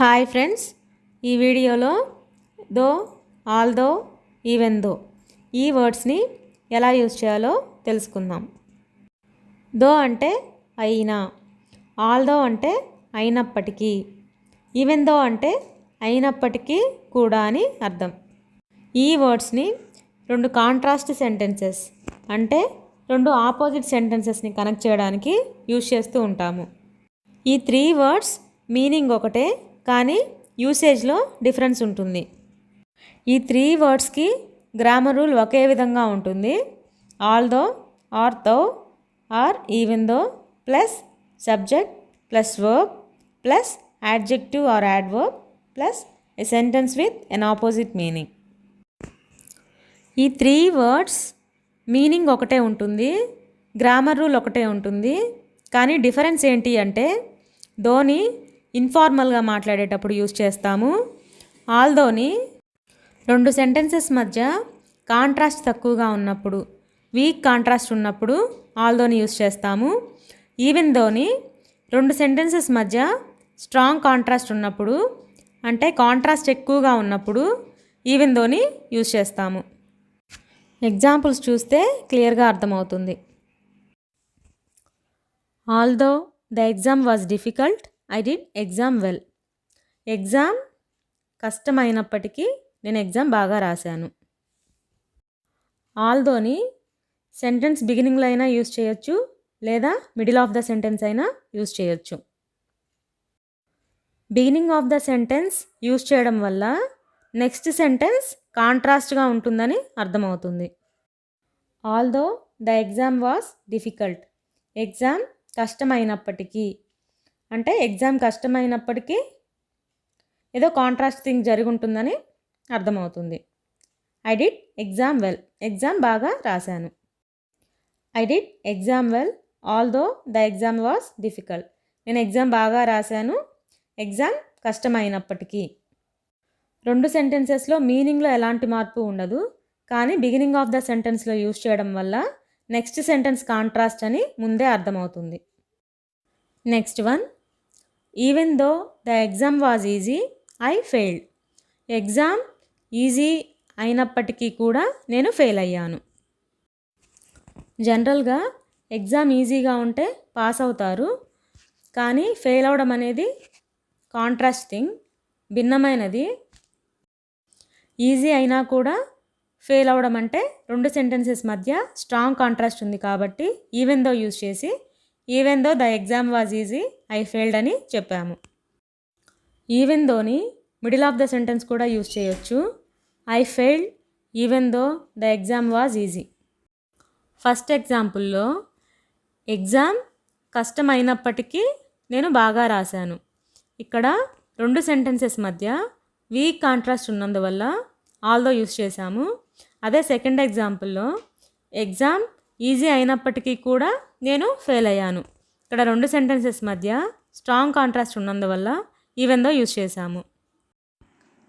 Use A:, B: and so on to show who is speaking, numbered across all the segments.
A: Hi friends, ఈ వీడియోలో దో, although, even though ఈ వర్డ్స్ని ఎలా యూజ్ చేయాలో తెలుసుకుందాం. దో అంటే అయినా, ఆల్దో అంటే అయినప్పటికీ, ఈవెన్ దో అంటే అయినప్పటికీ కూడా అని అర్థం. ఈ వర్డ్స్ని రెండు కాంట్రాస్ట్ సెంటెన్సెస్ అంటే రెండు ఆపోజిట్ సెంటెన్సెస్ని కనెక్ట్ చేయడానికి యూజ్ చేస్తూ ఉంటాము. ఈ త్రీ వర్డ్స్ మీనింగ్ ఒకటే, కానీ యూసేజ్లో డిఫరెన్స్ ఉంటుంది. ఈ త్రీ వర్డ్స్కి గ్రామర్ రూల్ ఒకే విధంగా ఉంటుంది. Although or though or even though plus subject plus verb plus adjective or adverb plus a sentence with an opposite meaning. ఈ త్రీ వర్డ్స్ మీనింగ్ ఒకటే ఉంటుంది, గ్రామర్ రూల్ ఒకటే ఉంటుంది. కానీ డిఫరెన్స్ ఏంటి అంటే, దోని ఇన్ఫార్మల్గా మాట్లాడేటప్పుడు యూజ్ చేస్తాము, ఆల్దోని రెండు సెంటెన్సెస్ మధ్య కాంట్రాస్ట్ తక్కువగా ఉన్నప్పుడు, వీక్ కాంట్రాస్ట్ ఉన్నప్పుడు ఆల్దోని యూజ్ చేస్తాము. ఈవెన్ దోని రెండు సెంటెన్సెస్ మధ్య స్ట్రాంగ్ కాంట్రాస్ట్ ఉన్నప్పుడు, అంటే కాంట్రాస్ట్ ఎక్కువగా ఉన్నప్పుడు ఈవెన్ దోని యూజ్ చేస్తాము. ఎగ్జాంపుల్స్ చూస్తే క్లియర్గా అర్థమవుతుంది. Although the exam was difficult, I did exam well. Exam కష్టమైనప్పటికీ నేను ఎగ్జామ్ బాగా రాశాను. ఆల్దోని సెంటెన్స్ బిగినింగ్లో అయినా యూజ్ చేయొచ్చు, లేదా మిడిల్ ఆఫ్ ద సెంటెన్స్ అయినా యూజ్ చేయొచ్చు. Beginning of the sentence use చేయడం వల్ల నెక్స్ట్ సెంటెన్స్ కాంట్రాస్ట్గా ఉంటుందని అర్థమవుతుంది. Although the exam was difficult, exam కష్టమైనప్పటికీ, అంటే ఎగ్జామ్ కష్టమైనప్పటికీ ఏదో కాంట్రాస్ట్ థింగ్ జరిగి ఉంటుందని అర్థమవుతుంది. I did exam well, exam బాగా రాశాను. I did exam well although the exam was difficult, నేను ఎగ్జామ్ బాగా రాశాను, ఎగ్జామ్ కష్టమైనప్పటికీ. రెండు సెంటెన్సెస్లో మీనింగ్లో ఎలాంటి మార్పు ఉండదు, కానీ బిగినింగ్ ఆఫ్ ద సెంటెన్స్లో యూజ్ చేయడం వల్ల నెక్స్ట్ సెంటెన్స్ కాంట్రాస్ట్ అని ముందే అర్థమవుతుంది. Next one, even though the exam was easy, I failed. Exam easy అయినప్పటికీ కూడా నేను ఫెయిల్ అయ్యాను. జనరల్గా ఎగ్జామ్ ఈజీగా ఉంటే పాస్ అవుతారు, కానీ ఫెయిల్ అవడం అనేది కాంట్రాస్ట్ థింగ్, భిన్నమైనది. ఈజీ అయినా కూడా ఫెయిల్ అవడం అంటే రెండు సెంటెన్సెస్ మధ్య స్ట్రాంగ్ కాంట్రాస్ట్ ఉంది కాబట్టి ఈవెన్ దో యూజ్ చేసి even though the exam was easy, I failed అని చెప్పాము. ఈవెన్ దోని మిడిల్ ఆఫ్ ద సెంటెన్స్ కూడా యూజ్ చేయొచ్చు. I failed even though the exam was easy. First ఎగ్జాంపుల్లో ఎగ్జామ్ కష్టమైనప్పటికీ నేను బాగా రాశాను. ఇక్కడ రెండు సెంటెన్సెస్ మధ్య వీక్ కాంట్రాస్ట్ ఉన్నందువల్ల ఆల్దో యూజ్ చేశాము. అదే సెకండ్ ఎగ్జాంపుల్లో ఎగ్జామ్ ఈజీ అయినప్పటికీ కూడా నేను ఫెయిల్ అయ్యాను. ఇక్కడ రెండు సెంటెన్సెస్ మధ్య స్ట్రాంగ్ కాంట్రాస్ట్ ఉన్నందువల్ల ఈవెన్ దో యూజ్ చేశాము.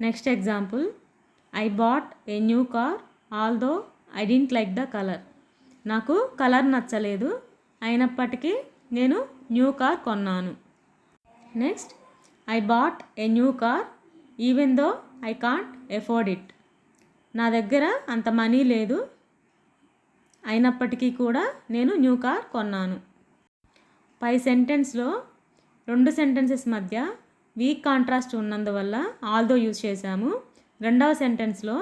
A: Next example, I bought a new car although I didn't like the colour. నాకు కలర్ నచ్చలేదు, అయినప్పటికీ నేను న్యూ కార్ కొన్నాను. Next, I bought a new car even though I can't afford it. నా దగ్గర అంత money లేదు, అయినప్పటికీ కూడా నేను న్యూ కార్ కొన్నాను. పై సెంటెన్స్లో రెండు సెంటెన్సెస్ మధ్య వీక్ కాంట్రాస్ట్ ఉన్నందువల్ల ఆల్దో యూజ్ చేశాము. రెండవ సెంటెన్స్లో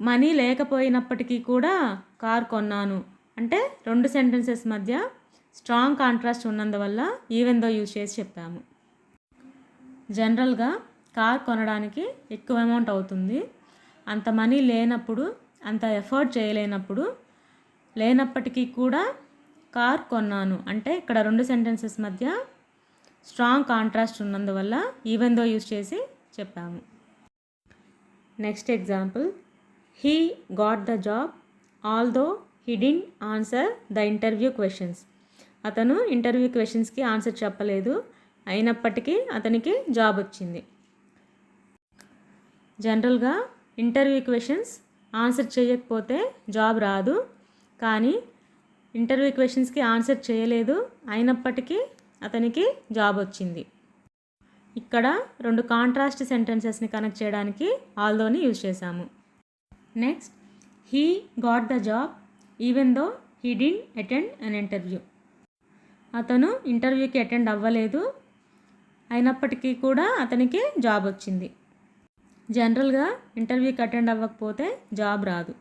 A: మనీ లేకపోయినప్పటికీ కూడా కార్ కొన్నాను అంటే రెండు సెంటెన్సెస్ మధ్య స్ట్రాంగ్ కాంట్రాస్ట్ ఉన్నందువల్ల ఈవెన్ దో యూజ్ చేసి చెప్పాము. జనరల్గా కార్ కొనడానికి ఎక్కువ అమౌంట్ అవుతుంది, అంత మనీ లేనప్పుడు, అంత ఎఫర్ట్ చేయలేనప్పుడు, లేనప్పటికీ కూడా కార్ కొన్నాను అంటే ఇక్కడ రెండు సెంటెన్సెస్ మధ్య స్ట్రాంగ్ కాంట్రాస్ట్ ఉన్నందువల్ల ఈవెన్ దో యూజ్ చేసి చెప్పాము. Next example, he got the job although he didn't answer the interview questions. అతను ఇంటర్వ్యూ క్వశ్చన్స్కి ఆన్సర్ చెప్పలేదు, అయినప్పటికీ అతనికి జాబ్ వచ్చింది. జనరల్గా ఇంటర్వ్యూ క్వశ్చన్స్ ఆన్సర్ చేయకపోతే జాబ్ రాదు, కానీ ఇంటర్వ్యూ క్వశ్చన్స్కి ఆన్సర్ చేయలేదు, అయినప్పటికీ అతనికి జాబ్ వచ్చింది. ఇక్కడ 2 కాంట్రాస్ట్ సెంటెన్సెస్ని కనెక్ట్ చేయడానికి ఆల్దోని యూజ్ చేశాము. Next, he got the job even though he didn't attend an interview. అతను ఇంటర్వ్యూకి అటెండ్ అవ్వలేదు, అయినప్పటికీ కూడా అతనికి జాబ్ వచ్చింది. జనరల్గా ఇంటర్వ్యూకి అటెండ్ అవ్వకపోతే జాబ్ రాదు,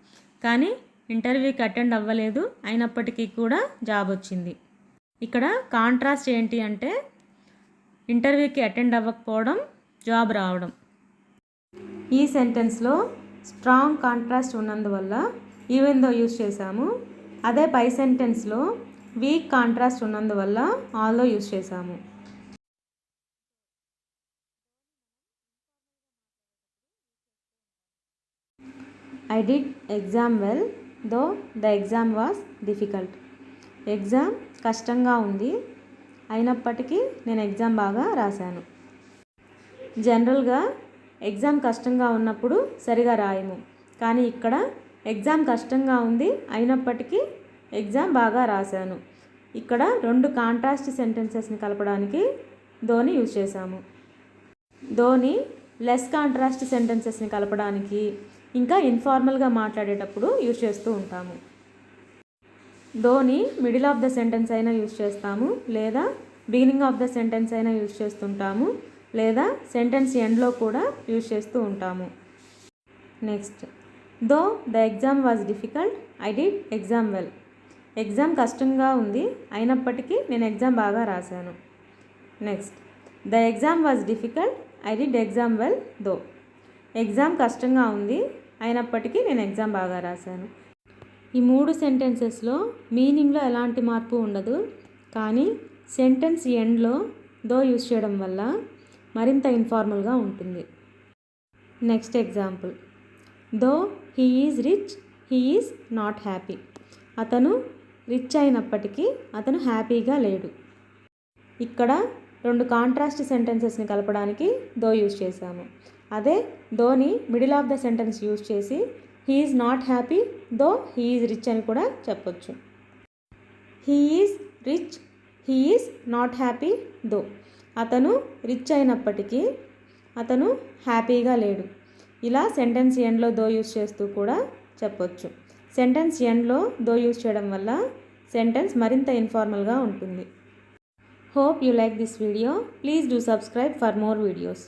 A: కానీ ఇంటర్వ్యూకి అటెండ్ అవ్వలేదు, అయినప్పటికీ కూడా జాబ్ వచ్చింది. ఇక్కడ కాంట్రాస్ట్ ఏంటి అంటే ఇంటర్వ్యూకి అటెండ్ అవ్వకపోవడం, జాబ్ రావడం. ఈ సెంటెన్స్లో స్ట్రాంగ్ కాంట్రాస్ట్ ఉన్నందువల్ల ఈవెన్ దో యూజ్ చేశాము. అదే పై సెంటెన్స్లో వీక్ కాంట్రాస్ట్ ఉన్నందువల్ల ఆల్దో యూజ్ చేశాము. I did exam well though the exam was difficult. Exam కష్టంగా ఉంది, అయినప్పటికీ నేను ఎగ్జామ్ బాగా రాశాను. జనరల్గా ఎగ్జామ్ కష్టంగా ఉన్నప్పుడు సరిగా రాయము, కానీ ఇక్కడ ఎగ్జామ్ కష్టంగా ఉంది, అయినప్పటికీ ఎగ్జామ్ బాగా రాశాను. ఇక్కడ 2 కాంట్రాస్ట్ సెంటెన్సెస్ని కలపడానికి దోని యూజ్ చేశాము. దోని లెస్ కాంట్రాస్ట్ సెంటెన్సెస్ని కలపడానికి ఇంకా ఇన్ఫార్మల్గా మాట్లాడేటప్పుడు యూజ్ చేస్తూ ఉంటాము. దోని మిడిల్ ఆఫ్ ద సెంటెన్స్ అయినా యూజ్ చేస్తాము, లేదా బిగినింగ్ ఆఫ్ ద సెంటెన్స్ అయినా యూజ్ చేస్తుంటాము, లేదా సెంటెన్స్ ఎండ్లో కూడా యూజ్ చేస్తూ ఉంటాము. Next, though the exam was difficult I did exam well. Exam కష్టంగా ఉంది, అయినప్పటికీ నేను ఎగ్జామ్ బాగా రాశాను. Next, the exam was difficult I did exam well though. Exam కష్టంగా ఉంది, అయినప్పటికీ నేను ఎగ్జామ్ బాగా రాశాను. ఈ 3 సెంటెన్సెస్లో మీనింగ్లో ఎలాంటి మార్పు ఉండదు, కానీ సెంటెన్స్ ఎండ్లో దో యూజ్ చేయడం వల్ల మరింత ఇన్ఫార్మల్గా ఉంటుంది. Next example, though he is rich he is not happy. అతను రిచ్ అయినప్పటికీ అతను హ్యాపీగా లేడు. ఇక్కడ 2 కాంట్రాస్ట్ సెంటెన్సెస్ని కలపడానికి దో యూజ్ చేశాము. అదే దోని middle of the sentence use చేసి he is not happy though he is rich అని కూడా చెప్పొచ్చు. He is rich he is not happy though. అతను రిచ్ అయినప్పటికీ అతను హ్యాపీగా లేడు. ఇలా సెంటెన్స్ ఎండ్లో దో యూజ్ చేస్తూ కూడా చెప్పొచ్చు. సెంటెన్స్ ఎండ్లో దో యూజ్ చేయడం వల్ల సెంటెన్స్ మరింత ఇన్ఫార్మల్గా ఉంటుంది. Hope you like this video. Please do subscribe for more videos.